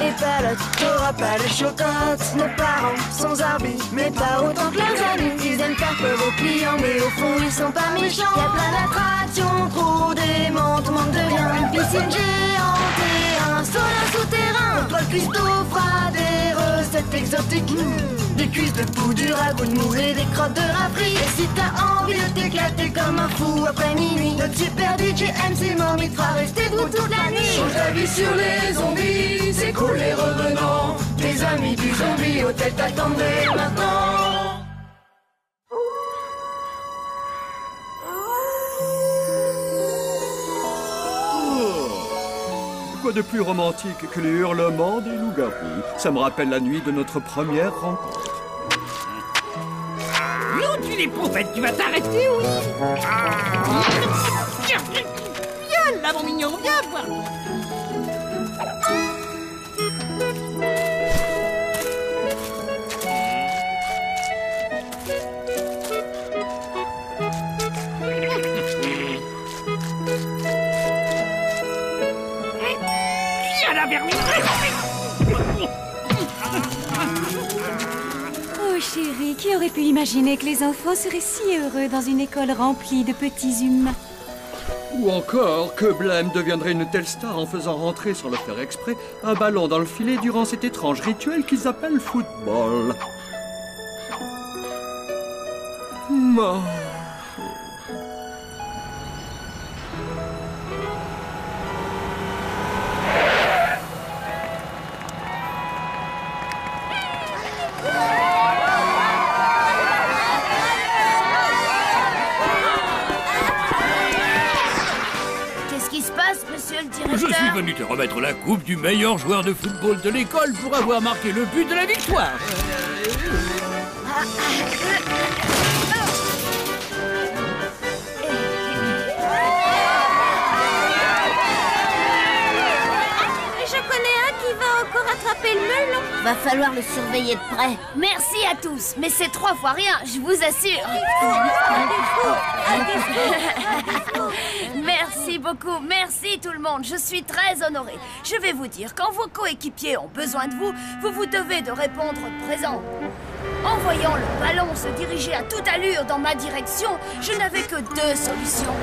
les pelotes, t'auras pas les chocottes. Nos parents sont zarbis, mais pas autant que leurs amis. Ils aiment faire peur aux clients, mais au fond ils sont pas méchants. Y'a plein d'attractions, trop démentes, manque de rien. Une piscine géante et un sauna souterrain. Paul Cuistot fera des recettes exotiques. Des cuisses de poux, du ragoût de mou et des crottes de rats frits. Et si t'as envie de t'éclater comme un fou après minuit, notre super DJ MC Mom, il te fera rester debout toute la nuit. Change d'avis sur les zombies, c'est cool les revenants. Tes amis du zombie hôtel t'attendent dès maintenant. Quoi de plus romantique que les hurlements des loups-garous? Ça me rappelle la nuit de notre première rencontre. Non, tu l'éprouvettes, tu vas t'arrêter, oui. Viens là, mon mignon, viens voir. Oh chérie, qui aurait pu imaginer que les enfants seraient si heureux dans une école remplie de petits humains? Ou encore que Blême deviendrait une telle star en faisant rentrer, sans le faire exprès, un ballon dans le filet durant cet étrange rituel qu'ils appellent football. Oh. Je suis venu te remettre la coupe du meilleur joueur de football de l'école pour avoir marqué le but de la victoire. Je connais un qui va encore attraper le melon. Va falloir le surveiller de près. Merci à tous, mais c'est 3 fois rien, je vous assure. Merci beaucoup, merci tout le monde, je suis très honorée. Je vais vous dire, quand vos coéquipiers ont besoin de vous, vous vous devez de répondre présent. En voyant le ballon se diriger à toute allure dans ma direction, je n'avais que 2 solutions.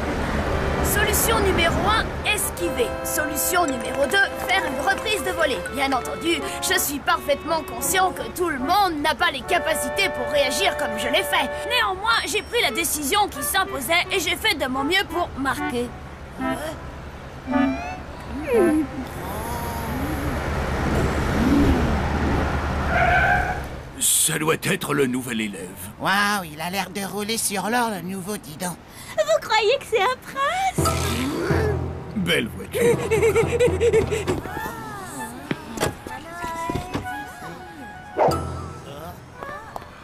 Solution numéro 1, esquiver. Solution numéro 2, faire une reprise de volée. Bien entendu, je suis parfaitement conscient que tout le monde n'a pas les capacités pour réagir comme je l'ai fait. Néanmoins, j'ai pris la décision qui s'imposait et j'ai fait de mon mieux pour marquer. Ça doit être le nouvel élève. Waouh, il a l'air de rouler sur l'or, le nouveau Didon. Vous croyez que c'est un prince? Belle voiture.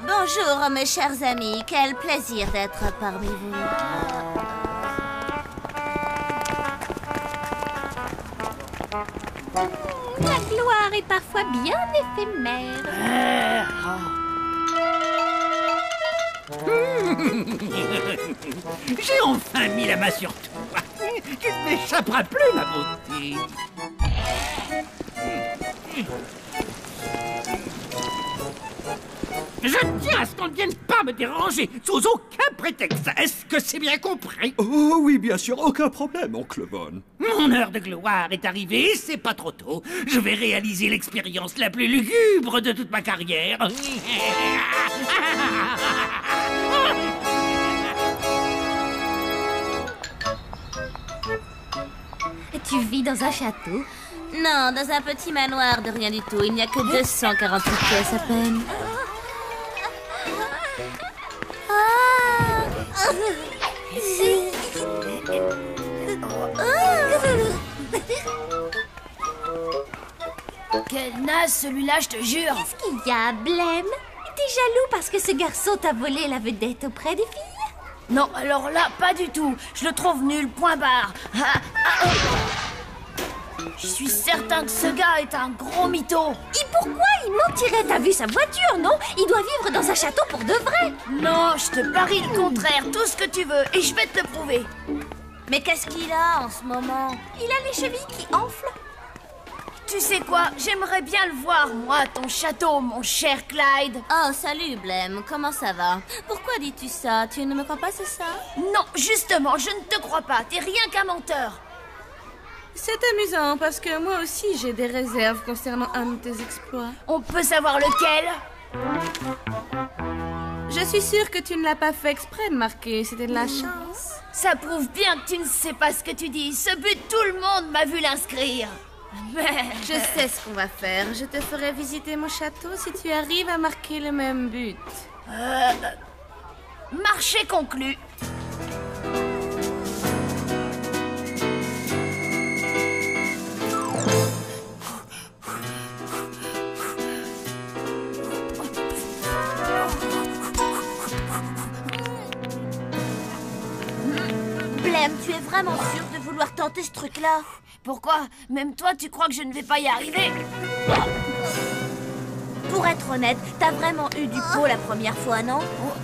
Bonjour, mes chers amis. Quel plaisir d'être parmi vous. La gloire est parfois bien éphémère. J'ai enfin mis la main sur toi. Tu ne m'échapperas plus, ma beauté. Je tiens à ce qu'on ne vienne pas me déranger sous aucun prétexte. Est-ce que c'est bien compris? Oh oui, bien sûr, aucun problème, oncle Von. Mon heure de gloire est arrivée, c'est pas trop tôt. Je vais réaliser l'expérience la plus lugubre de toute ma carrière. Tu vis dans un château? Non, dans un petit manoir de rien du tout. Il n'y a que 248 pièces à peine. Quel naze celui-là, je te jure. Qu'est-ce qu'il y a, Blême? T'es jaloux parce que ce garçon t'a volé la vedette auprès des filles? Non, alors là, pas du tout. Je le trouve nul, point barre. Je suis certain que ce gars est un gros mytho. Et pourquoi il mentirait? T'as vu sa voiture, non? Il doit vivre dans un château pour de vrai. Non, je te parie le contraire, tout ce que tu veux, et je vais te le prouver. Mais qu'est-ce qu'il a en ce moment? Il a les chevilles qui enflent. Tu sais quoi? J'aimerais bien le voir, moi, ton château, mon cher Clyde. Oh, salut, Blême. Comment ça va? Pourquoi dis-tu ça? Tu ne me crois pas, c'est ça? Non, justement, je ne te crois pas. T'es rien qu'un menteur. C'est amusant parce que moi aussi j'ai des réserves concernant un de tes exploits. On peut savoir lequel? Je suis sûre que tu ne l'as pas fait exprès de marquer, c'était de la chance. Ça prouve bien que tu ne sais pas ce que tu dis. Ce but, tout le monde m'a vu l'inscrire. Mais... Je sais ce qu'on va faire. Je te ferai visiter mon château si tu arrives à marquer le même but. Marché conclu. Blême, tu es vraiment sûr de vouloir tenter ce truc-là? Pourquoi? Même toi, tu crois que je ne vais pas y arriver? Pour être honnête, t'as vraiment eu du pot la première fois, non?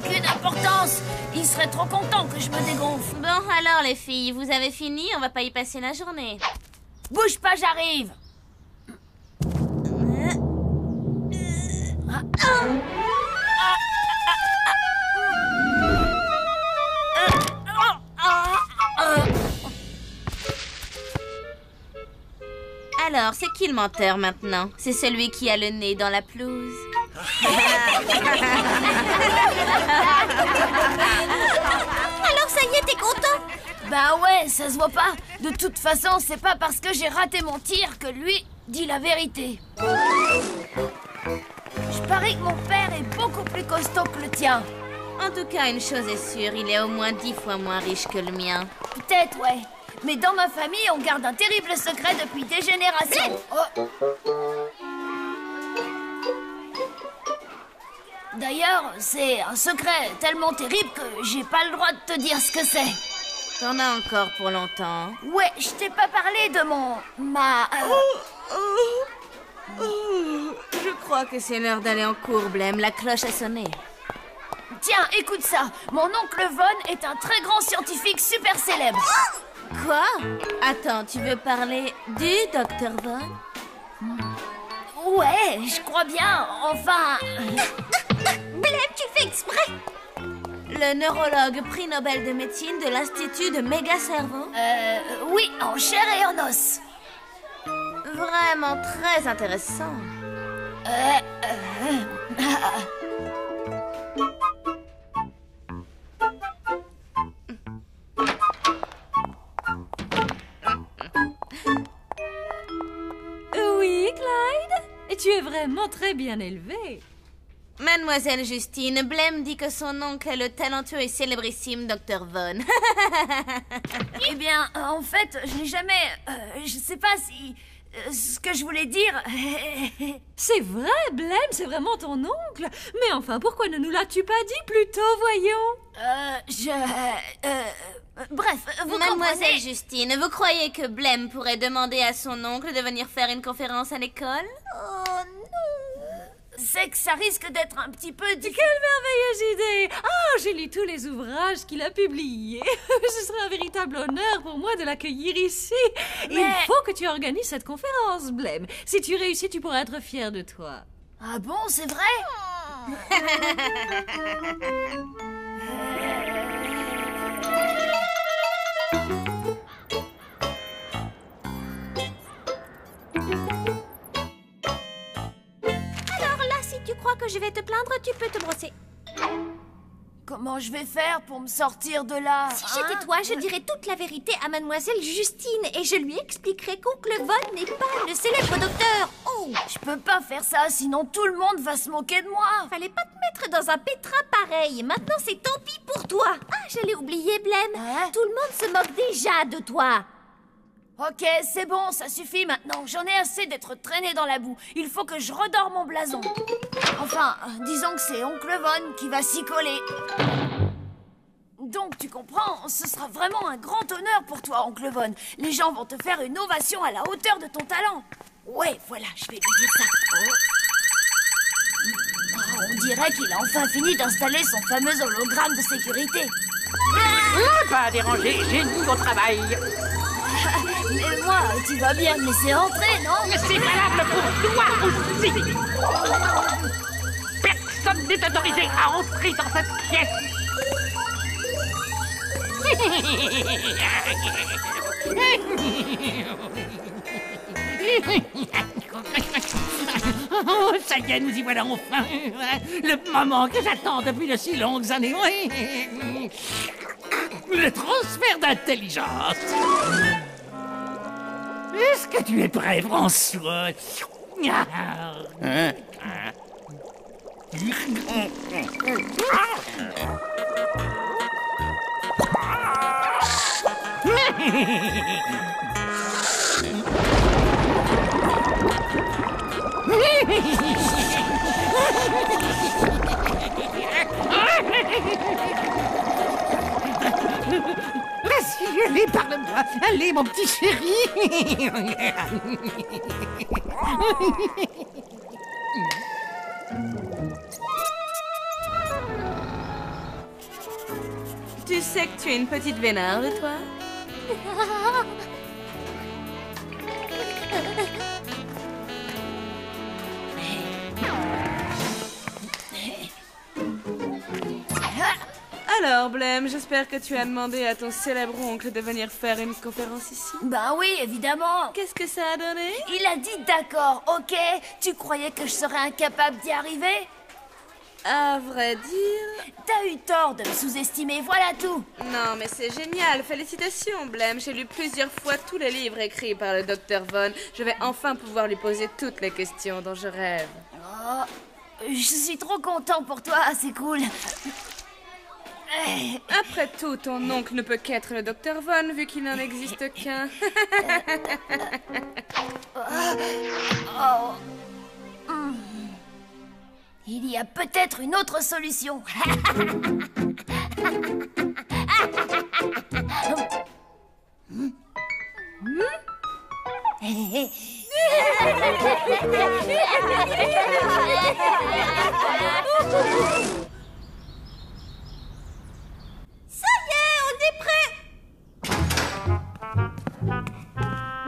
Aucune importance. Il serait trop content que je me dégonfle. Bon, alors les filles, vous avez fini? On va pas y passer la journée. Bouge pas, j'arrive. Alors, c'est qui le menteur maintenant? C'est celui qui a le nez dans la pelouse. Alors ça y est, t'es content? Ben ouais, ça se voit pas. De toute façon, c'est pas parce que j'ai raté mon tir que lui dit la vérité. Je parie que mon père est beaucoup plus costaud que le tien. En tout cas, une chose est sûre, il est au moins 10 fois moins riche que le mien. Peut-être, ouais. Mais dans ma famille, on garde un terrible secret depuis des générations. Oh. D'ailleurs, c'est un secret tellement terrible que j'ai pas le droit de te dire ce que c'est. T'en as encore pour longtemps. Ouais, je t'ai pas parlé de Je crois que c'est l'heure d'aller en cours, Blême. La cloche a sonné. Tiens, écoute ça. Mon oncle Von est un très grand scientifique super célèbre. Quoi? Attends, tu veux parler du Dr. Von? Ouais, je crois bien. Enfin... Blême, tu fais exprès? Le neurologue prix Nobel de médecine de l'Institut de Méga-Cerveau? Oui, en chair et en os. Vraiment très intéressant. Oui, Clyde? Et tu es vraiment très bien élevé. Mademoiselle Justine, Blême dit que son oncle est le talentueux et célébrissime Dr. Von. Eh bien, en fait, je n'ai jamais... je sais pas si... ce que je voulais dire... C'est vrai, Blême, c'est vraiment ton oncle. Mais enfin, pourquoi ne nous l'as-tu pas dit plus tôt, voyons? Bref, vous Mademoiselle comprenez... Justine, vous croyez que Blême pourrait demander à son oncle de venir faire une conférence à l'école? Oh non! C'est que ça risque d'être un petit peu difficile. Quelle merveilleuse idée! Ah, j'ai lu tous les ouvrages qu'il a publiés. Ce serait un véritable honneur pour moi de l'accueillir ici. Il faut que tu organises cette conférence, Blême. Si tu réussis, tu pourras être fier de toi. Ah bon, c'est vrai? Tu crois que je vais te plaindre? Tu peux te brosser. Comment je vais faire pour me sortir de là? Si j'étais toi, je dirais toute la vérité à Mademoiselle Justine et je lui expliquerais qu'oncle Von n'est pas le célèbre docteur. Oh! Je peux pas faire ça, sinon tout le monde va se moquer de moi. Fallait pas te mettre dans un pétrin pareil. Maintenant, c'est tant pis pour toi. Ah, je l'ai oublié, Blême. Tout le monde se moque déjà de toi. Ok, c'est bon, ça suffit maintenant. J'en ai assez d'être traîné dans la boue. Il faut que je redore mon blason. Enfin, disons que c'est oncle Von qui va s'y coller. Donc, tu comprends, ce sera vraiment un grand honneur pour toi, oncle Von. Les gens vont te faire une ovation à la hauteur de ton talent. Ouais, voilà, je vais lui dire ça. On dirait qu'il a enfin fini d'installer son fameux hologramme de sécurité. Pas à déranger, j'ai mis au travail. Mais moi, tu vas bien me laisser entrer, non? C'est valable pour toi aussi. Personne n'est autorisé à entrer dans cette pièce. Oh, ça y est, nous y voilà enfin. Le moment que j'attends depuis de si longues années. Le transfert d'intelligence. Est-ce que tu es prêt, François? Vas-y, allez, parle-moi. Allez, mon petit chéri. Tu sais que tu es une petite vénarde, toi? Alors, Blême, j'espère que tu as demandé à ton célèbre oncle de venir faire une conférence ici. Ben oui, évidemment. Qu'est-ce que ça a donné? Il a dit d'accord, ok? Tu croyais que je serais incapable d'y arriver? À vrai dire... T'as eu tort de me sous-estimer, voilà tout. Non, mais c'est génial. Félicitations, Blême. J'ai lu plusieurs fois tous les livres écrits par le Dr. Von. Je vais enfin pouvoir lui poser toutes les questions dont je rêve. Oh, je suis trop content pour toi, c'est cool. Après tout, ton oncle ne peut qu'être le Dr. Von, vu qu'il n'en existe qu'un. Il y a peut-être une autre solution.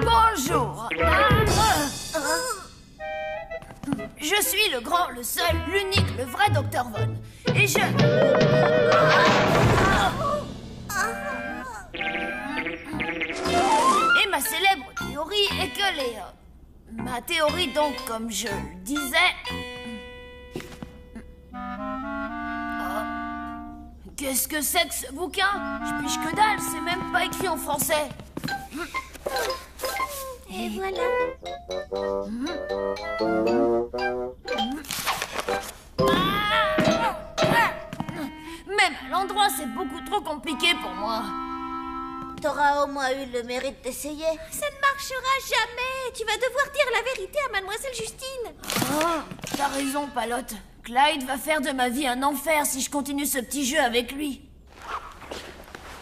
Bonjour. Je suis le grand, le seul, l'unique, le vrai Dr. Von. Et je... Et ma célèbre théorie est que les... Ma théorie, donc, comme je le disais... Qu'est-ce que c'est que ce bouquin? Je pige que dalle, c'est même pas écrit en français. Et voilà. Même à l'endroit, c'est beaucoup trop compliqué pour moi. T'auras au moins eu le mérite d'essayer. Ça ne marchera jamais. Tu vas devoir dire la vérité à Mademoiselle Justine. Oh, t'as raison, Palotte. Clyde va faire de ma vie un enfer si je continue ce petit jeu avec lui.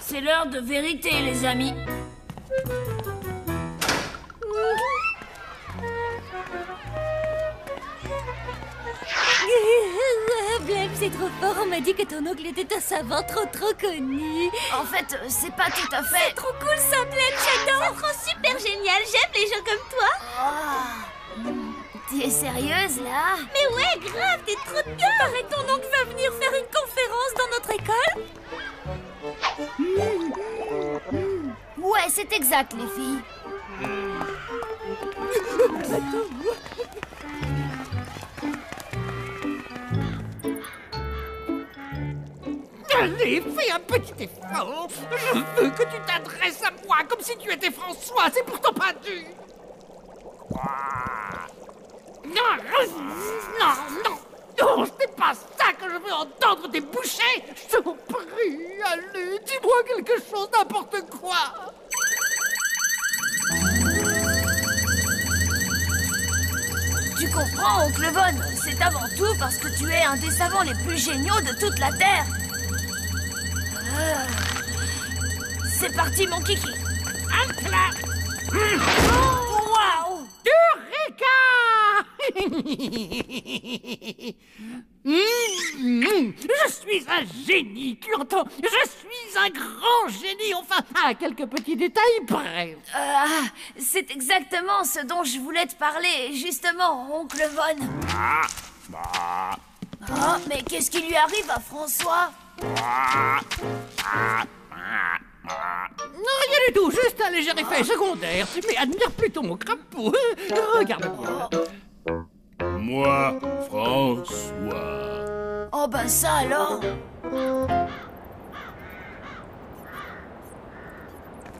C'est l'heure de vérité, les amis. Blême, c'est trop fort. On m'a dit que ton oncle était un savant trop connu. En fait, c'est pas tout à fait... C'est trop cool ça, Blême, j'adore. C'est trop super génial. J'aime les gens comme toi. T'es sérieuse, là? Mais ouais, grave, t'es trop bien. Paraît que ton oncle va venir faire une conférence dans notre école. Ouais, c'est exact, les filles. Allez, fais un petit effort. Je veux que tu t'adresses à moi comme si tu étais François. C'est pourtant pas dur. Non, non, non. Non, ce n'est pas ça que je veux entendre des bouchées. Je t'en prie, allez, dis-moi quelque chose, n'importe quoi. Tu comprends, Oncle Von? C'est avant tout parce que tu es un des savants les plus géniaux de toute la Terre. C'est parti, mon kiki. Halte là. Waouh! Eureka! Je suis un génie, tu entends? Je suis un grand génie, enfin, à quelques petits détails près. C'est exactement ce dont je voulais te parler, justement, oncle Von. Oh, mais qu'est-ce qui lui arrive à François? Non, rien du tout, juste un léger effet secondaire. Mais admire plutôt mon crapaud. Regarde-moi. Moi, François. Oh, ben ça alors.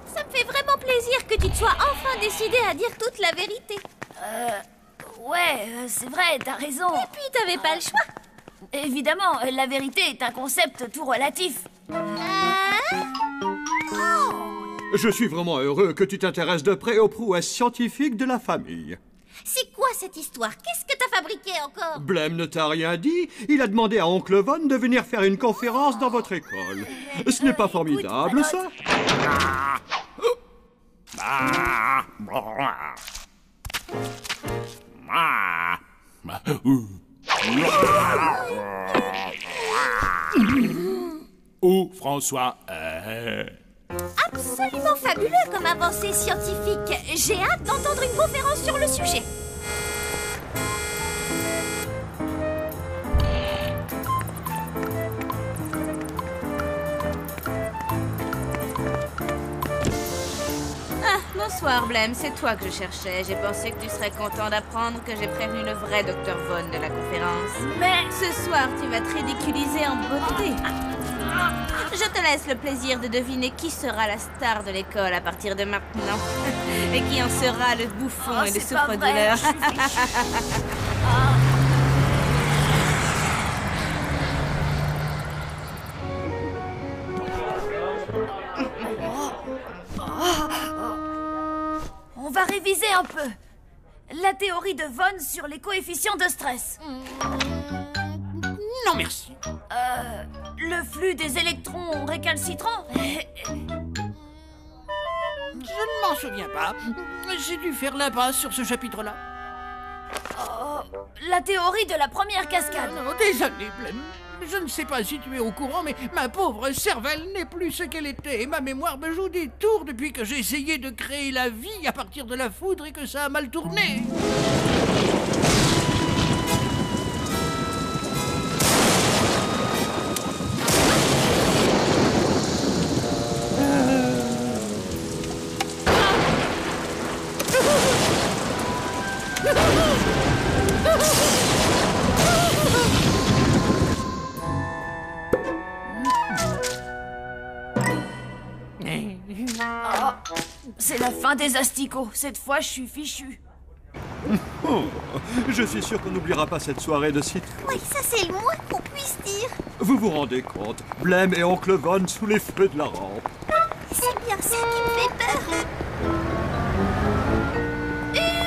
Ça me fait vraiment plaisir que tu te sois enfin décidé à dire toute la vérité. Ouais, c'est vrai, t'as raison. Et puis t'avais pas le choix. Évidemment, la vérité est un concept tout relatif. Je suis vraiment heureux que tu t'intéresses de près aux prouesses scientifiques de la famille. C'est quoi cette histoire? Qu'est-ce que t'as fabriqué encore? Blême ne t'a rien dit. Il a demandé à oncle Von de venir faire une conférence dans votre école. Ce n'est pas formidable, ça? Oh, François. Absolument fabuleux comme avancée scientifique. J'ai hâte d'entendre une conférence sur le sujet. Bonsoir, Blême, c'est toi que je cherchais. J'ai pensé que tu serais content d'apprendre que j'ai prévenu le vrai Dr. Von de la conférence. Mais ce soir, tu vas te ridiculiser en beauté. Je te laisse le plaisir de deviner qui sera la star de l'école à partir de maintenant. Et qui en sera le bouffon et le souffre-douleur. On va réviser un peu. La théorie de Von sur les coefficients de stress. Non, merci. Le flux des électrons récalcitrants. Je ne m'en souviens pas. J'ai dû faire l'impasse sur ce chapitre-là. La théorie de la première cascade. Non, désolé, Blême. Je ne sais pas si tu es au courant, mais ma pauvre cervelle n'est plus ce qu'elle était. Et ma mémoire me joue des tours depuis que j'ai essayé de créer la vie à partir de la foudre et que ça a mal tourné. C'est la fin des asticots. Cette fois, je suis fichu. Oh, je suis sûr qu'on n'oubliera pas cette soirée de citron. Oui, ça c'est le moins qu'on puisse dire. Vous vous rendez compte? Blême et oncle Von sous les feux de la rampe. C'est bien ça qui me fait peur.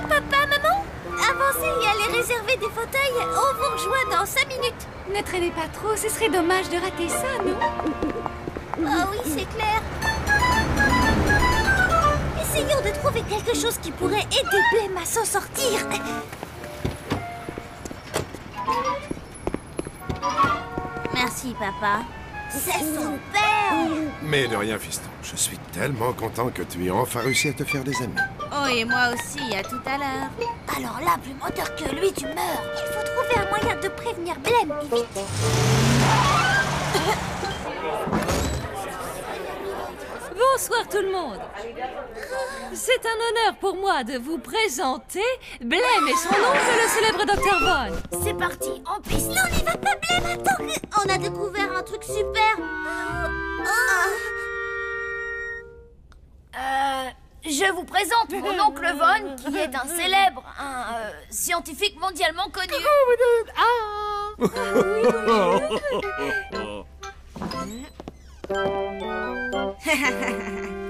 Papa, maman, avancez et allez réserver des fauteuils. On vous rejoint dans 5 minutes. Ne traînez pas trop, ce serait dommage de rater ça, non? Oh oui, c'est clair. Essayons de trouver quelque chose qui pourrait aider Blême à s'en sortir. Merci, papa. C'est super. Mais de rien, fiston. Je suis tellement content que tu aies enfin réussi à te faire des amis. Oh, et moi aussi, à tout à l'heure. Alors là, plus moteur que lui, tu meurs. Il faut trouver un moyen de prévenir Blême, et vite. Bonsoir tout le monde. C'est un honneur pour moi de vous présenter Blême et son oncle, le célèbre Dr. Von. C'est parti, en piste. Non, n'y va pas, Blême, attends. On a découvert un truc super. Je vous présente mon oncle Von, qui est un célèbre, scientifique mondialement connu.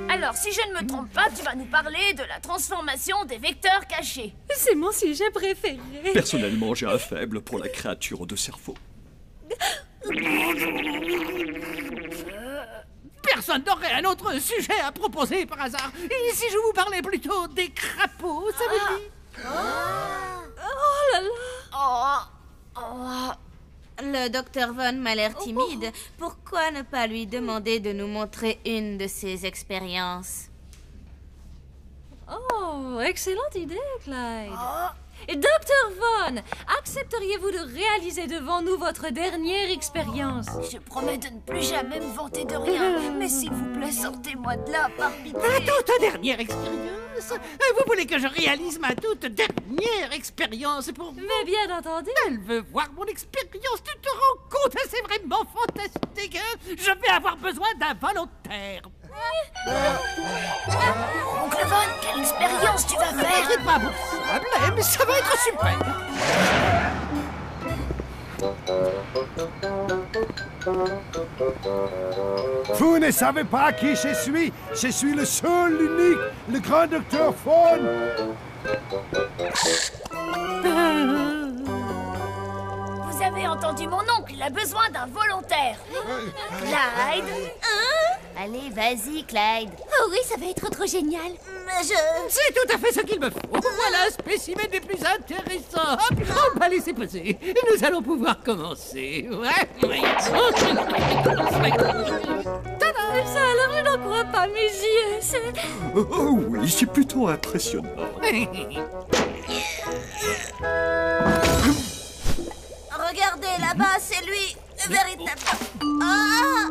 Alors, si je ne me trompe pas, tu vas nous parler de la transformation des vecteurs cachés. C'est mon sujet préféré. Personnellement, j'ai un faible pour la créature aux deux cerveaux. Personne n'aurait un autre sujet à proposer par hasard. Et si je vous parlais plutôt des crapauds, ça veut dire... Oh là là, Le docteur Von m'a l'air timide. Pourquoi ne pas lui demander de nous montrer une de ses expériences? Oh, excellente idée, Clyde. Docteur Von, accepteriez-vous de réaliser devant nous votre dernière expérience? Je promets de ne plus jamais me vanter de rien. Mais s'il vous plaît, sortez-moi de là, par pitié. Ma toute dernière expérience? Vous voulez que je réalise ma toute dernière expérience pour vous? Mais bien entendu. Elle veut voir mon expérience, tu te rends compte? C'est vraiment fantastique. Je vais avoir besoin d'un volontaire. Oncle Von, quelle expérience tu vas faire? C'est pas mon problème, mais ça va être super. Vous ne savez pas qui je suis? Je suis le seul, l'unique, le grand docteur Von. Vous avez entendu mon oncle, il a besoin d'un volontaire. Clyde? Allez, vas-y, Clyde. Oh oui, ça va être trop génial. Mais C'est tout à fait ce qu'il me faut. Voilà un spécimen des plus intéressants. Hop, on va laisser poser. Nous allons pouvoir commencer. Ouais, oui. Tada! Ça alors, je n'en crois pas mes yeux. C'est... Oh oui, c'est plutôt impressionnant. regardez là-bas, c'est lui, le véritable... Ah!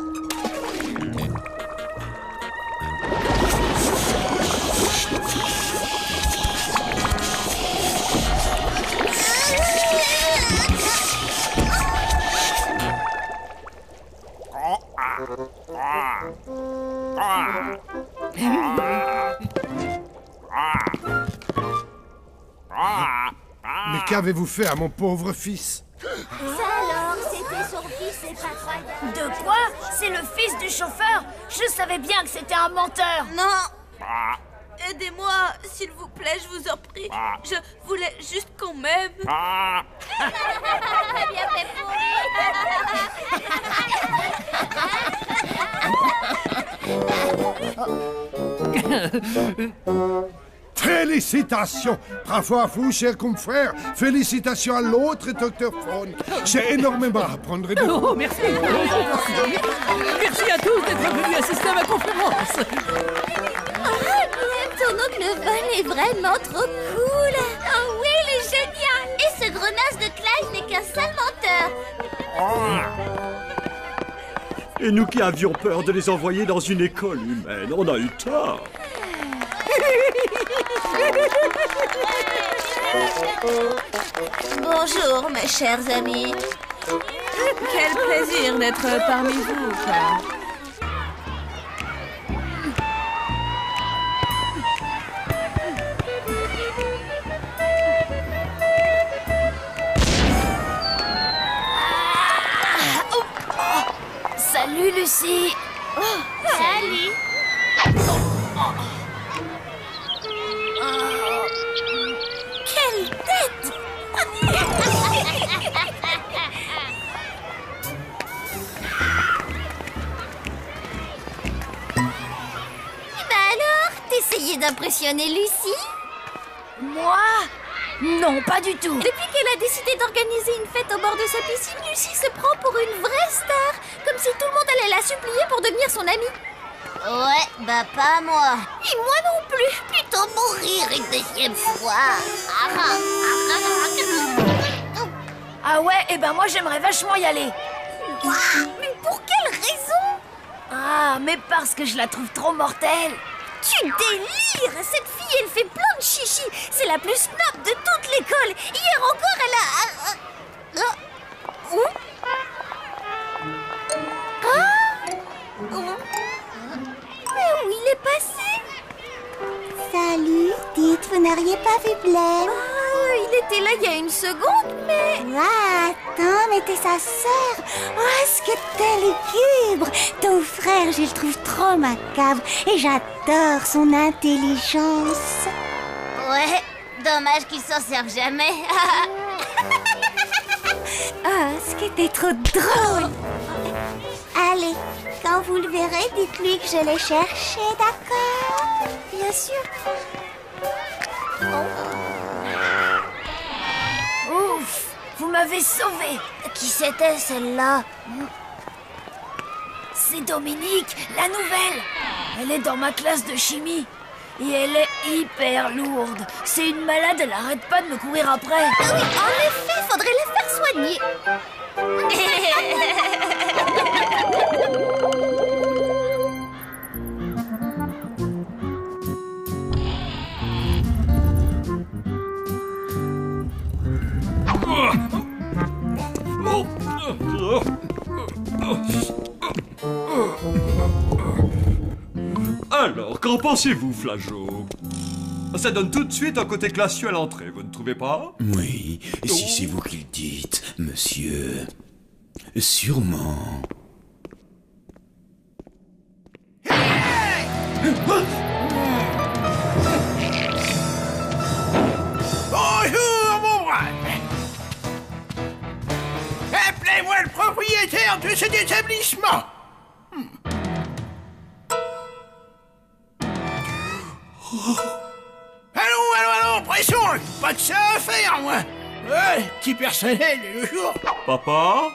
Mais qu'avez-vous fait à mon pauvre fils? Ça alors, c'était son fils, c'est pas croyable. De quoi? C'est le fils du chauffeur? Je savais bien que c'était un menteur. Non. Aidez-moi, s'il vous plaît, je vous en prie. Je voulais juste qu'on m'aime. Bien fait pour lui. Félicitations! Bravo à vous, cher confrère. Félicitations à l'autre docteur Von. J'ai énormément à apprendre de vous. Oh, merci. Merci à tous d'être venus assister à ma conférence. Ton oncle Von est vraiment trop cool. Oh oui, il est génial. Et ce grenasse de Clyde n'est qu'un sale menteur. Et nous qui avions peur de les envoyer dans une école humaine, on a eu tort. Bonjour, mes chers amis. Quel plaisir d'être parmi vous, quoi. Salut, Lucie. Salut. Quelle tête! Bah alors, t'essayais d'impressionner Lucie? Moi? Non, pas du tout. Depuis qu'elle a décidé d'organiser une fête au bord de sa piscine, Lucie se prend pour une vraie star. Comme si tout le monde allait la supplier pour devenir son amie. Ouais, bah pas moi. Et moi non plus. Plutôt mourir une deuxième fois. Ah ouais, et ben moi j'aimerais vachement y aller. Mais pour quelle raison? Ah, mais parce que je la trouve trop mortelle. Tu délires! Cette fille, elle fait plein de chichi. C'est la plus snob de toute l'école. Hier encore, elle a... Mais où il est passé? Salut, dites, vous n'auriez pas vu Blême? Il était là il y a une seconde, mais... Ah, attends, mais t'es sa sœur. Oh, est-ce que t'es lugubre? Ton frère, je le trouve trop macabre et j'adore son intelligence. Ouais, dommage qu'il s'en serve jamais. Ah, ce qui était trop drôle. Allez, quand vous le verrez, dites-lui que je l'ai cherché, d'accord? Bien sûr. Ouf, vous m'avez sauvée. Qui c'était celle-là? C'est Dominique, la nouvelle. Elle est dans ma classe de chimie. Et elle est hyper lourde. C'est une malade, elle arrête pas de me courir après. Ah oui, en effet, faudrait la faire soigner. Alors, qu'en pensez-vous, Flageot? Ça donne tout de suite un côté classieux à l'entrée, vous ne trouvez pas? Oui, si c'est vous qui le dites, monsieur. Sûrement. Bonjour, mon brave. Appelez-moi le propriétaire de cet établissement. Allons, pression. Pas de ça à faire, moi. Petit personnel le jour. Papa?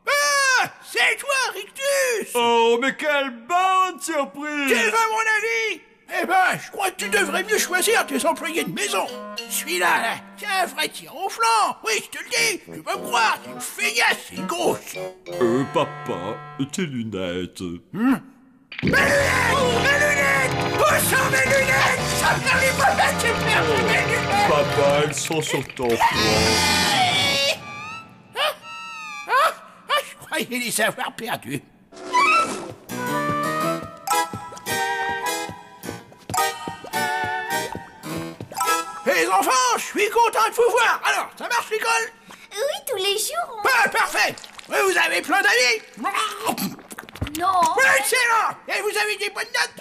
Ah, c'est toi, Rictus. Oh, mais quelle bonne surprise! Tu veux mon avis? Eh ben, je crois que tu devrais mieux choisir tes employés de maison. Celui-là, là, c'est un vrai tir au flanc. Oui, je te le dis, tu peux me croire, c'est une feillasse, c'est une grosse. Papa, tes lunettes. Mes lunettes! Où sont mes lunettes? Ça me permet pas de perdre mes lunettes! Papa, elles sont sur ton front. Je croyais les avoir perdus. Les enfants, je suis content de vous voir. Alors, ça marche l'école? Oui, tous les jours. Parfait. Vous avez plein d'amis? Non. Excellent. Et vous avez des bonnes notes?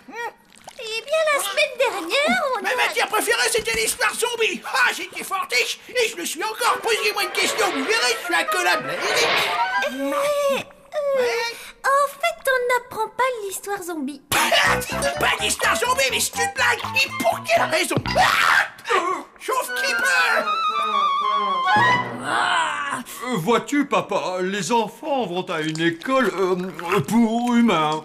Eh bien, la semaine dernière, Ma matière préférée, c'était l'histoire zombie. Ah, j'étais fortiche et je me suis encore posé moins de questions. Vous verrez, je suis un collab. En fait, on n'apprend pas l'histoire zombie. Pas d'histoire zombie, mais c'est une blague. Et pour quelle raison? Chauffe qui peut. Vois-tu, papa, les enfants vont à une école pour humains.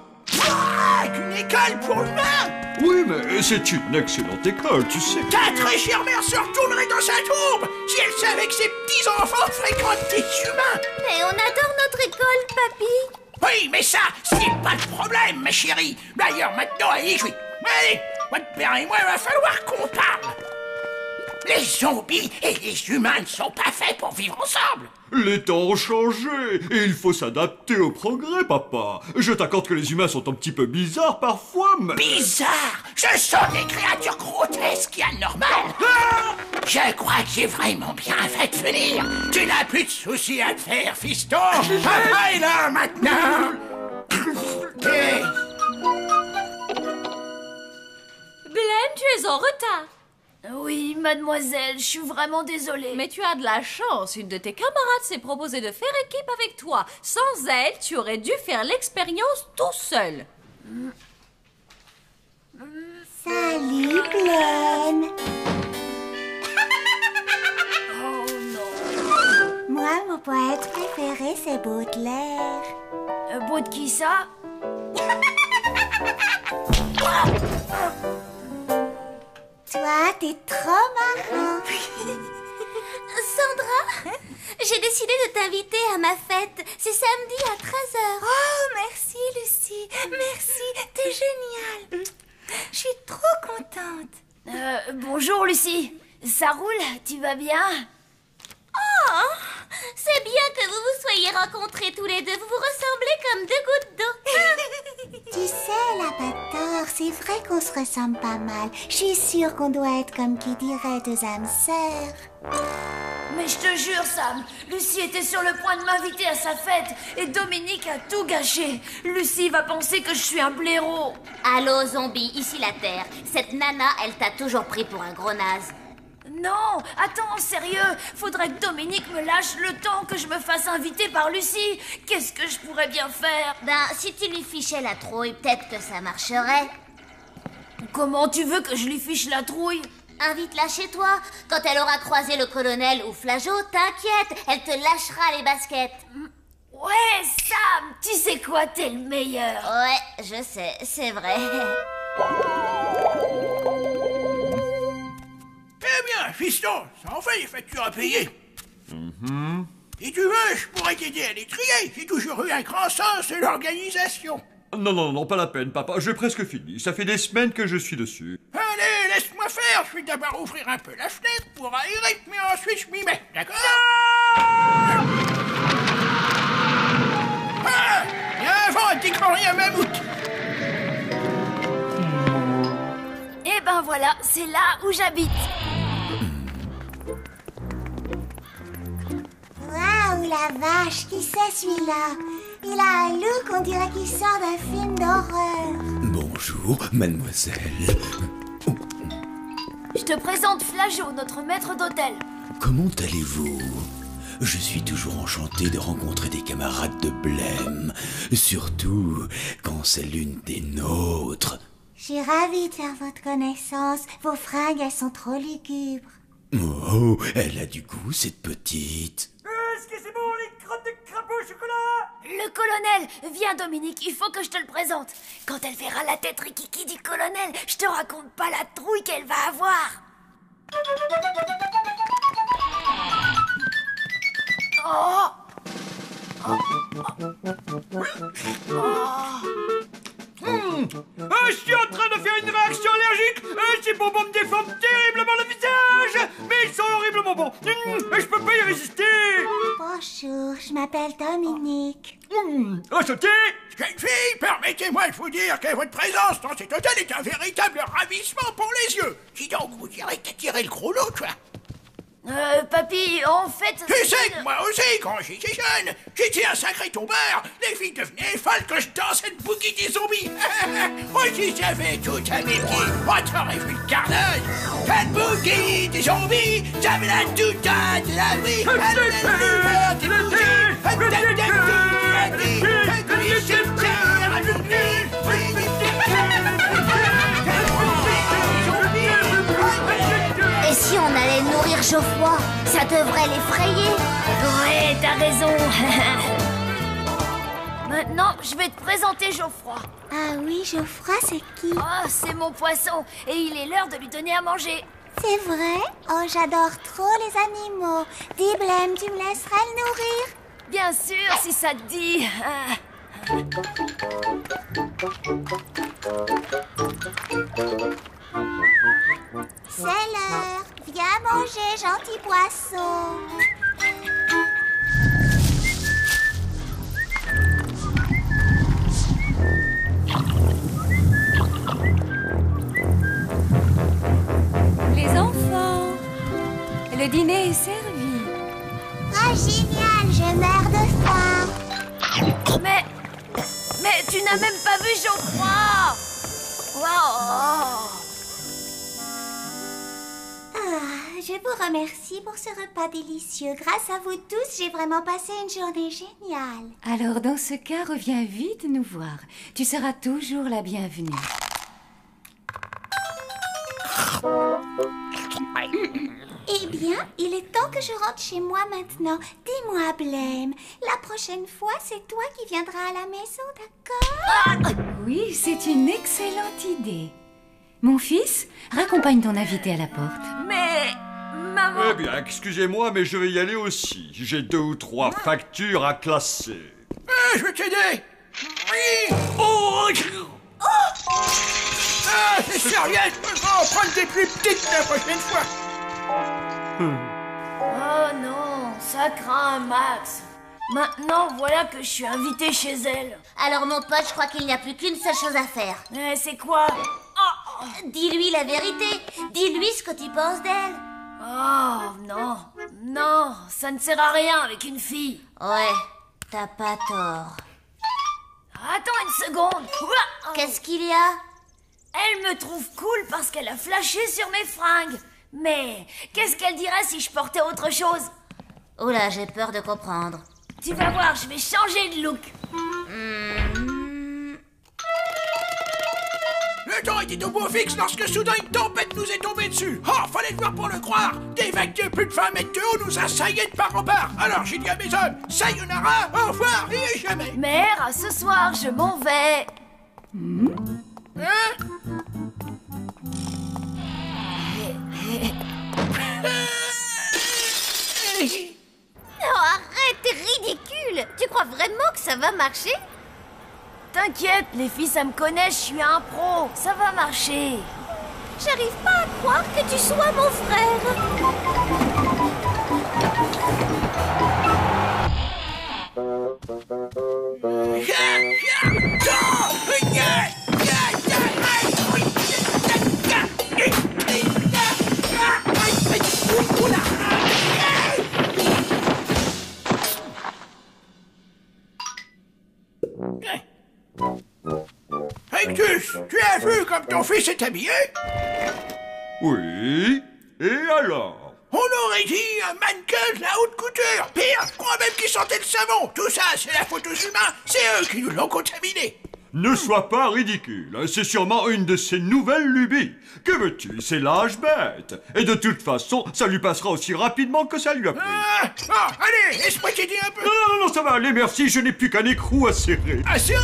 Une école pour humains? Oui, mais c'est une excellente école, tu sais. Ta très chère mère se retournerait dans sa tombe si elle savait que ses petits-enfants fréquentent des humains. Mais on adore notre école, papy. Oui, mais ça, c'est pas le problème, ma chérie. D'ailleurs, maintenant, allez jouer. Allez, votre père et moi, il va falloir qu'on parle. Les zombies et les humains ne sont pas faits pour vivre ensemble. Les temps ont changé et il faut s'adapter au progrès, papa. Je t'accorde que les humains sont un petit peu bizarres parfois, mais... Bizarre? Ce sont des créatures grotesques et anormales. Je crois que j'ai vraiment bien fait de venir. Tu n'as plus de soucis à te faire, fiston. Papa est là, maintenant. Hey. Blême, tu es en retard. Oui, mademoiselle, je suis vraiment désolée. Mais tu as de la chance. Une de tes camarades s'est proposée de faire équipe avec toi. Sans elle, tu aurais dû faire l'expérience tout seul. Salut, Blême. Oh non. Moi, mon poète préféré, c'est Baudelaire. Beau de qui ça? Toi, t'es trop marrant. Sandra, j'ai décidé de t'inviter à ma fête. C'est samedi à 13h. Oh, merci, Lucie. Merci, t'es géniale. Je suis trop contente. Bonjour, Lucie. Ça roule? Tu vas bien? Oh, c'est bien que vous vous soyez rencontrés tous les deux. Vous vous ressemblez comme deux gouttes d'eau. Tu sais, la Bator, c'est vrai qu'on se ressemble pas mal. Je suis sûre qu'on doit être comme qui dirait deux âmes sœurs. Mais je te jure, Sam, Lucie était sur le point de m'inviter à sa fête et Dominique a tout gâché. Lucie va penser que je suis un blaireau. Allô, zombie, ici la Terre. Cette nana, elle t'a toujours pris pour un gros naze. Non, attends, sérieux, faudrait que Dominique me lâche le temps que je me fasse inviter par Lucie. Qu'est-ce que je pourrais bien faire? Ben, si tu lui fichais la trouille, peut-être que ça marcherait. Comment tu veux que je lui fiche la trouille? Invite-la chez toi. Quand elle aura croisé le colonel ou Flageot, t'inquiète, elle te lâchera les baskets. Ouais, Sam, tu sais quoi, t'es le meilleur. Ouais, je sais, c'est vrai. Eh bien, fiston, ça en fait les factures à payer. Si tu veux, je pourrais t'aider à les trier. J'ai toujours eu un grand sens de l'organisation. Non, pas la peine, papa. J'ai presque fini. Ça fait des semaines que je suis dessus. Allez, laisse-moi faire. Je vais d'abord ouvrir un peu la fenêtre pour aérer, mais ensuite je m'y mets, d'accord? Ah, il y a un vent qui crie à mammouth. Eh ben voilà, c'est là où j'habite. Waouh, la vache, qui c'est celui-là? Il a un look, on dirait qu'il sort d'un film d'horreur. Bonjour, mademoiselle. Je te présente Flageot, notre maître d'hôtel. Comment allez-vous? Je suis toujours enchanté de rencontrer des camarades de Blême, surtout quand c'est l'une des nôtres. Je suis ravie de faire votre connaissance. Vos fringues, elles sont trop lugubres. Oh, elle a du goût, cette petite. Est-ce que c'est bon, les crottes de crapaud au chocolat? Le colonel, viens Dominique, il faut que je te le présente. Quand elle verra la tête rikiki du colonel, je te raconte pas la trouille qu'elle va avoir. Je suis en train de faire une réaction allergique. Ces bonbons me déforment terriblement le visage. Mais ils sont horriblement bons. Je peux pas y résister. Bonjour, je m'appelle Dominique. Enchanté. Jeune fille, permettez-moi de vous dire que votre présence dans cet hôtel est un véritable ravissement pour les yeux. Dis donc, vous direz que t'as tiré le gros lot, toi. Papy, en fait... Tu sais que moi aussi, quand j'étais jeune, j'étais un sacré tombeur. Les filles devenaient folles quand je dansais le boogie des zombies. Moi, si j'avais tout à mes pieds, oh, t'aurais vu le carnage. Pas de boogie des zombies, j'avais la douta de la vie. Et si on allait nourrir Geoffroy, ça devrait l'effrayer. Ouais, t'as raison. Maintenant, je vais te présenter Geoffroy. Ah oui, Geoffroy, c'est qui? Oh, c'est mon poisson, et il est l'heure de lui donner à manger. C'est vrai? Oh, j'adore trop les animaux. Dis, Blême, tu me laisseras le nourrir? Bien sûr, si ça te dit. C'est l'heure. Viens manger, gentil poisson. Les enfants, le dîner est servi. Ah, génial, je meurs de faim. Mais tu n'as même pas vu Geoffroy. Wow. Je vous remercie pour ce repas délicieux. Grâce à vous tous, j'ai vraiment passé une journée géniale. Alors dans ce cas, reviens vite nous voir. Tu seras toujours la bienvenue. Eh bien, il est temps que je rentre chez moi maintenant. Dis-moi, Blême, la prochaine fois, c'est toi qui viendras à la maison, d'accord? Oui, c'est une excellente idée. Mon fils, raccompagne ton invité à la porte. Mais... maman... Eh bien, excusez-moi, mais je vais y aller aussi. J'ai 2 ou 3 factures à classer. Je vais t'aider. Oui. C'est sérieux, je vais en prendre des plus petites la prochaine fois. Oh non, ça craint un max. Maintenant, voilà que je suis invitée chez elle. Alors mon pote, je crois qu'il n'y a plus qu'une seule chose à faire. C'est quoi? Dis-lui la vérité. Dis-lui ce que tu penses d'elle. Oh non, ça ne sert à rien avec une fille. Ouais, t'as pas tort. Attends une seconde. Qu'est-ce qu'il y a? Elle me trouve cool parce qu'elle a flashé sur mes fringues. Mais qu'est-ce qu'elle dirait si je portais autre chose? Oula, j'ai peur de comprendre. Tu vas voir, je vais changer de look. Le temps était au beau fixe lorsque soudain une tempête nous est tombée dessus. Oh, fallait le voir pour le croire. Des vagues de plus de 20 mètres de haut nous assaillaient de part en part. Alors j'ai dit à mes hommes, sayonara, au revoir et jamais. Mère, ce soir, je m'en vais. Hein? Non, arrête, t'es ridicule. Tu crois vraiment que ça va marcher? T'inquiète, les filles, ça me connaît, je suis un pro. Ça va marcher. J'arrive pas à croire que tu sois mon frère. Hectus, tu as vu comme ton fils est habillé? Oui, et alors? On aurait dit un mannequin de la haute couture. Pire, je crois même qu'il sentait le savon. Tout ça, c'est la faute aux humains. C'est eux qui nous l'ont contaminé. Ne sois pas ridicule, c'est sûrement une de ces nouvelles lubies. Que veux-tu, c'est l'âge bête. Et de toute façon, ça lui passera aussi rapidement que ça lui a pris. Allez, laisse-moi t'aider un peu. Non, ça va aller, merci, je n'ai plus qu'un écrou à serrer. À serrer?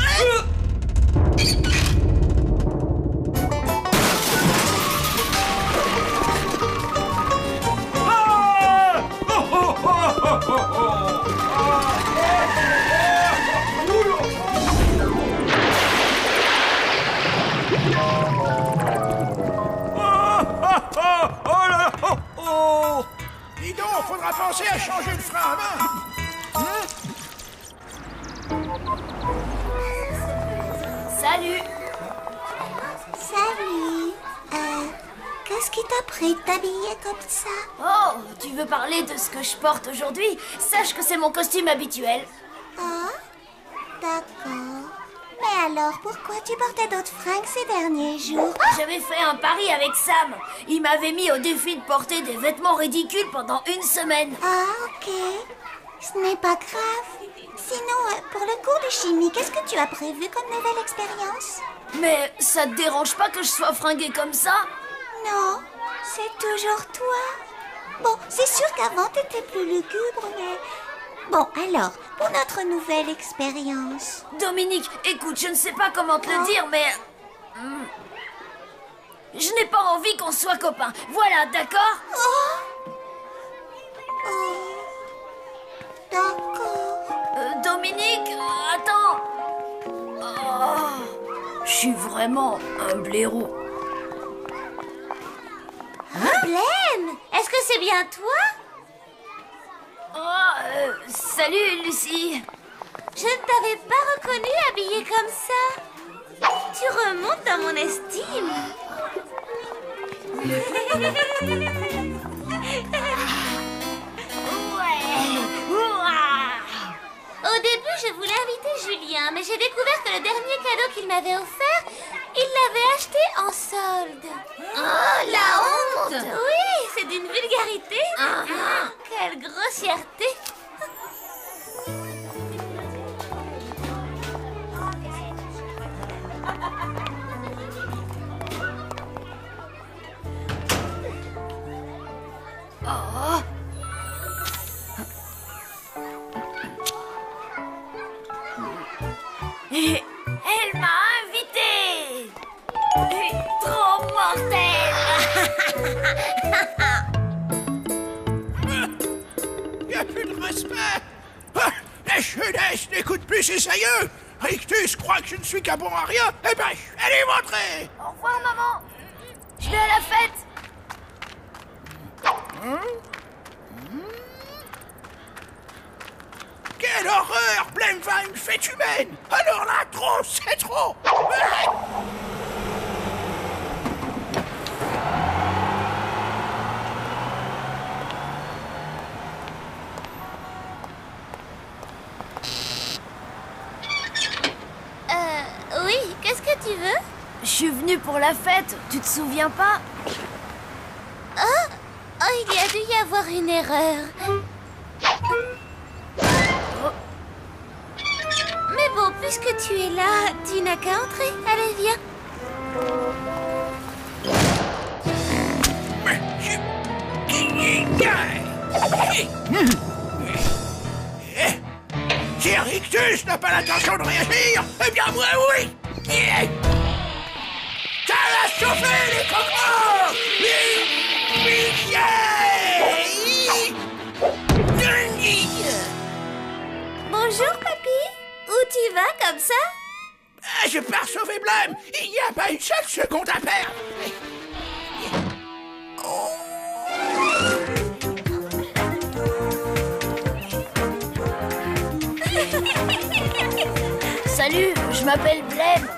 Dis donc, faudra penser à changer le frein à main. Salut. Salut. Qu'est-ce qui t'a pris de t'habiller comme ça? Oh, tu veux parler de ce que je porte aujourd'hui? Sache que c'est mon costume habituel. Ah, d'accord. Mais alors, pourquoi tu portais d'autres fringues ces derniers jours? J'avais fait un pari avec Sam. Il m'avait mis au défi de porter des vêtements ridicules pendant une semaine. Ah, ok. Ce n'est pas grave. Sinon, pour le cours de chimie, qu'est-ce que tu as prévu comme nouvelle expérience? Mais ça te dérange pas que je sois fringuée comme ça? Non, c'est toujours toi. Bon, c'est sûr qu'avant t'étais plus lugubre, mais... Bon, alors, pour notre nouvelle expérience... Dominique, écoute, je ne sais pas comment te le dire, mais... je n'ai pas envie qu'on soit copains. Voilà, d'accord? D'accord. Dominique, attends. Je suis vraiment un blaireau. Blême, est-ce que c'est bien toi? Salut, Lucie. Je ne t'avais pas reconnue habillée comme ça. Tu remontes dans mon estime. Au début, je voulais inviter Julien, mais j'ai découvert que le dernier cadeau qu'il m'avait offert, il l'avait acheté en solde. Oh, la honte! Oui, c'est d'une vulgarité. Quelle grossièreté. Elle m'a invité. Trop mortel. Y a plus de respect. La jeunesse n'écoute plus ses aïeux. Rictus croit que je ne suis qu'un bon à rien. Eh ben, je vais aller montrer. Au revoir, maman. Je vais à la fête. Quelle horreur! Blême va à une fête humaine! Alors là, trop, c'est trop! Oui, qu'est-ce que tu veux? Je suis venue pour la fête, tu te souviens pas? Oh, il y a dû y avoir une erreur. Mais bon, puisque tu es là, tu n'as qu'à entrer. Allez, viens. Si Rictus n'a pas l'intention de réagir, eh bien moi oui. Ça va chauffer les cocos. Bonjour, papy. Où tu vas comme ça? Je pars sauver Blême. Il n'y a pas une seule seconde à perdre. Salut, je m'appelle Blême.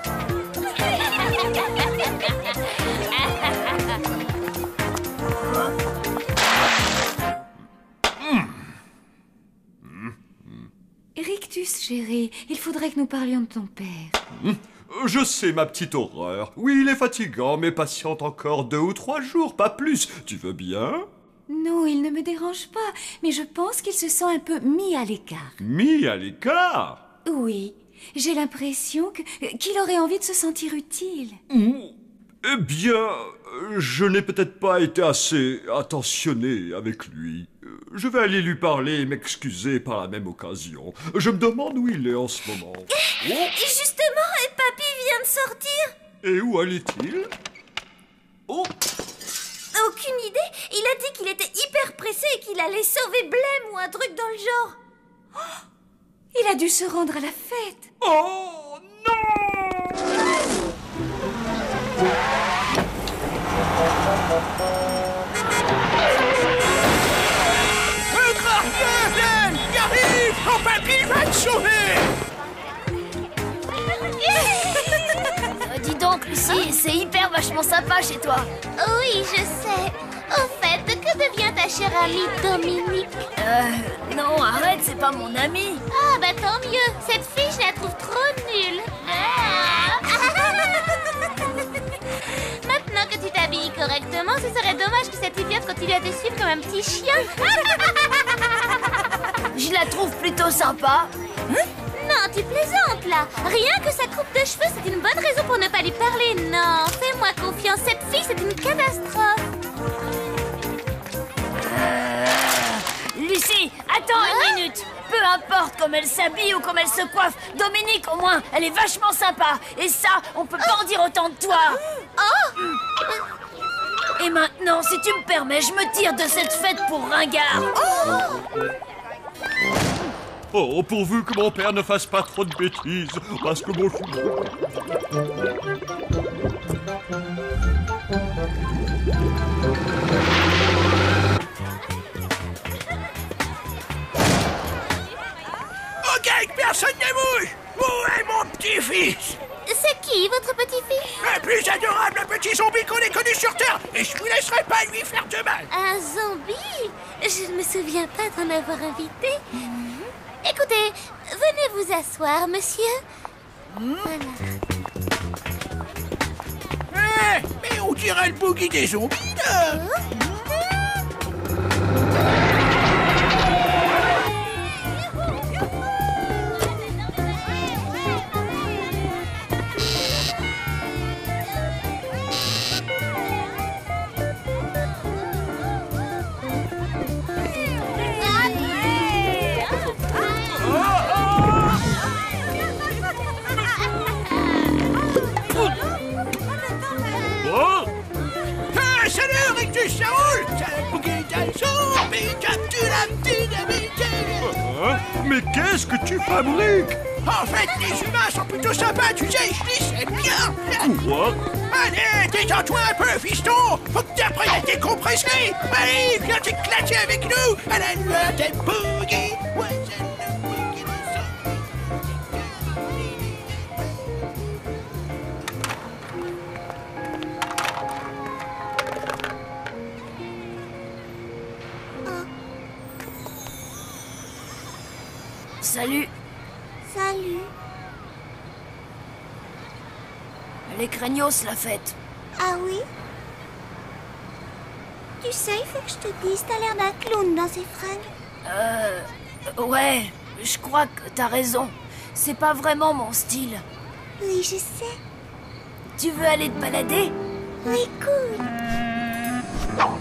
Rictus, chérie, il faudrait que nous parlions de ton père. Je sais, ma petite horreur. Oui, il est fatigant, mais patiente encore 2 ou 3 jours, pas plus. Tu veux bien? Non, il ne me dérange pas, mais je pense qu'il se sent un peu mis à l'écart. Mis à l'écart? Oui, j'ai l'impression qu'il aurait envie de se sentir utile. Eh bien, je n'ai peut-être pas été assez attentionné avec lui. Je vais aller lui parler et m'excuser par la même occasion. Je me demande où il est en ce moment. Justement, papy vient de sortir. Et où allait-il? Oh! Aucune idée. Il a dit qu'il était hyper pressé et qu'il allait sauver Blême ou un truc dans le genre. Oh, il a dû se rendre à la fête. Oh non! Blême, il arrive. Ton papy va te sauver. Dis donc, Lucie, c'est hyper vachement sympa chez toi. Oui, je sais. Au fait, que devient ta chère amie Dominique? Non, arrête, c'est pas mon amie. Ah, bah tant mieux. Cette fille, je la trouve trop nulle. Maintenant que tu t'habilles correctement, ce serait dommage que cette idiote continue à te suivre comme un petit chien. Je la trouve plutôt sympa. Non, tu plaisantes là. Rien que sa coupe de cheveux, c'est une bonne raison pour ne pas lui parler. Non, fais-moi confiance, cette fille, c'est une catastrophe. Lucie, attends une minute. Peu importe comme elle s'habille ou comme elle se coiffe, Dominique, au moins, elle est vachement sympa. Et ça, on peut pas en dire autant de toi. Et maintenant, si tu me permets, je me tire de cette fête pour ringard. Oh, pourvu que mon père ne fasse pas trop de bêtises, parce que mon... Ok, personne ne bouge. Où est mon petit-fils? C'est qui, votre petit-fils? Le plus adorable petit zombie qu'on ait connu sur Terre. Et je vous laisserai pas lui faire de mal. Un zombie? Je ne me souviens pas d'en avoir invité. Écoutez, venez vous asseoir, monsieur. Voilà. Mais on dirait le boogie des zombies, là. Salut, Rictus, ça roule. C'est le boogie des zombies. Mais qu'est-ce que tu fabriques? En fait, les humains sont plutôt sympas, tu sais, je les aime bien. Quoi? Allez, détends-toi un peu, fiston. Faut que tu apprennes à décompresser. Allez, viens t'éclater avec nous à la lueur des boogies. Ouais, c'est le boogie des zombies. Salut. Salut. Elle est craignos, la fête. Ah oui? Tu sais, il faut que je te dise, t'as l'air d'un clown dans ces fringues. Ouais, je crois que t'as raison. C'est pas vraiment mon style. Oui, je sais. Tu veux aller te balader? Oui, cool. Oh.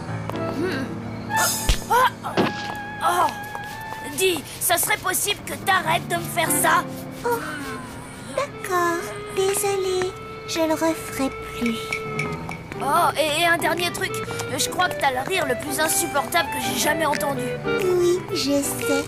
Dis, ça serait possible que t'arrêtes de me faire ça? Oh, d'accord. Désolée, je le referai plus. Oh, et un dernier truc. Je crois que t'as le rire le plus insupportable que j'ai jamais entendu. Oui, je sais.